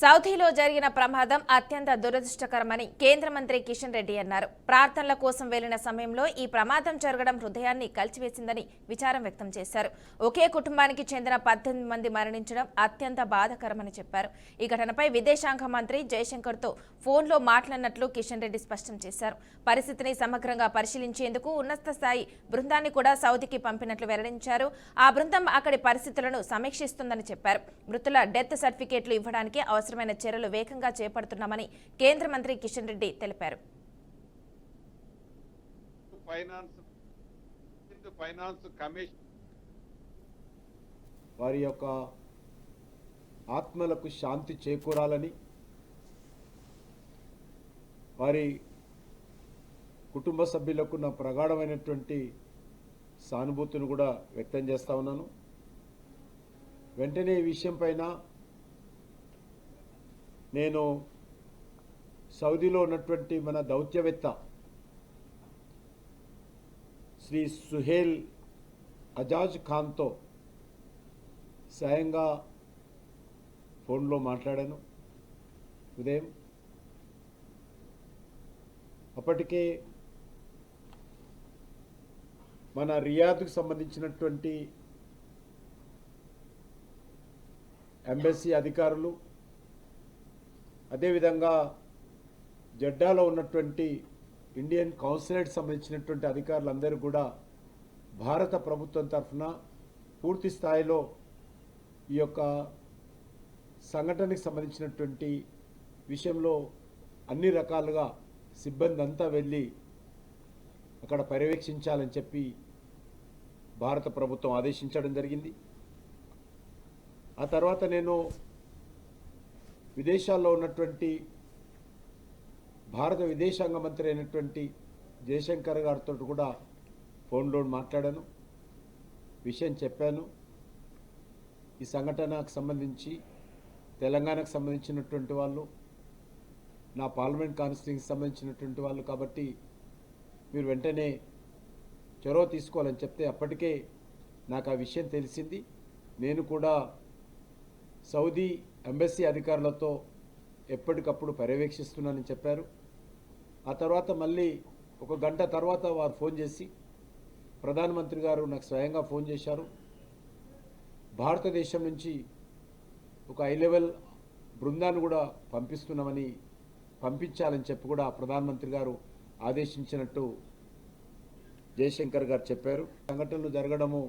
సౌదీలో జరిగిన ప్రమాదం అత్యంత దురదృష్టకరమని కేంద్ర మంత్రి కిషన్ రెడ్డి అన్నారు. ప్రార్థనల కోసం వెళ్లిన సమయంలో ఈ ప్రమాదం జరగడం హృదయాన్ని కలిచివేసిందని విచారం వ్యక్తం చేశారు. ఒకే కుటుంబానికి చెందిన 18 మంది మరణించడం అత్యంత బాధాకరమని చెప్పారు. ఈ ఘటనపై విదేశాంగ మంత్రి జయశంకర్తో ఫోన్లో మాట్లాడినట్లు కిషన్ రెడ్డి స్పష్టం చేశారు. పరిస్థితిని సమగ్రంగా పరిశీలించేందుకు ఉన్నత స్థాయి బృందాన్ని కూడా సౌదీకి పంపినట్లు వెల్లడించారు. ఆ బృందం అక్కడి పరిస్థితులను సమీక్షిస్తుందని చెప్పారు. మృతుల డెత్ సర్టిఫికేట్లు ఇవ్వడానికి అవసరమైన చర్యలు వేగంగా చేపడుతున్నామని కేంద్ర మంత్రి కిషన్ రెడ్డి తెలిపారు. వారి యొక్క ఆత్మలకు శాంతి చేకూరాలని, వారి కుటుంబ సభ్యులకు నా ప్రగాఢమైనటువంటి సానుభూతిని కూడా వ్యక్తం చేస్తా ఉన్నాను. వెంటనే ఈ విషయం పైన నేను సౌదీలో ఉన్నటువంటి మన దౌత్యవేత్త శ్రీ సుహేల్ అజాజ్ ఖాన్తో స్వయంగా ఫోన్లో మాట్లాడాను ఉదయం. అప్పటికే మన రియాద్కు సంబంధించినటువంటి ఎంబసీ అధికారులు, అదేవిధంగా జడ్డాలో ఉన్నటువంటి ఇండియన్ కౌన్సిలేట్ సంబంధించినటువంటి అధికారులందరూ కూడా భారత ప్రభుత్వం తరఫున పూర్తి స్థాయిలో ఈ యొక్క సంఘటనకు సంబంధించినటువంటి విషయంలో అన్ని రకాలుగా సిబ్బంది అంతా వెళ్ళి అక్కడ పర్యవేక్షించాలని చెప్పి భారత ప్రభుత్వం ఆదేశించడం జరిగింది. ఆ తర్వాత నేను విదేశాల్లో ఉన్నటువంటి భారత విదేశాంగ మంత్రి అయినటువంటి జయశంకర్ గారితో కూడా ఫోన్లో మాట్లాడాను, విషయం చెప్పాను. ఈ సంఘటనకు సంబంధించి తెలంగాణకు సంబంధించినటువంటి వాళ్ళు, నా పార్లమెంట్ కాన్స్టిట్యూన్సీకి సంబంధించినటువంటి వాళ్ళు కాబట్టి మీరు వెంటనే చొరవ తీసుకోవాలని చెప్తే అప్పటికే నాకు ఆ విషయం తెలిసింది. నేను కూడా సౌదీ ఎంబసీ అధికారులతో ఎప్పటికప్పుడు పర్యవేక్షిస్తున్నానని చెప్పారు. ఆ తర్వాత మళ్ళీ ఒక గంట తర్వాత వారు ఫోన్ చేసి, ప్రధానమంత్రి గారు నాకు స్వయంగా ఫోన్ చేశారు. భారతదేశం నుంచి ఒక హై లెవెల్ బృందాన్ని కూడా పంపించాలని చెప్పి కూడా ప్రధానమంత్రి గారు ఆదేశించినట్టు జయశంకర్ గారు చెప్పారు. సంఘటనలు జరగడము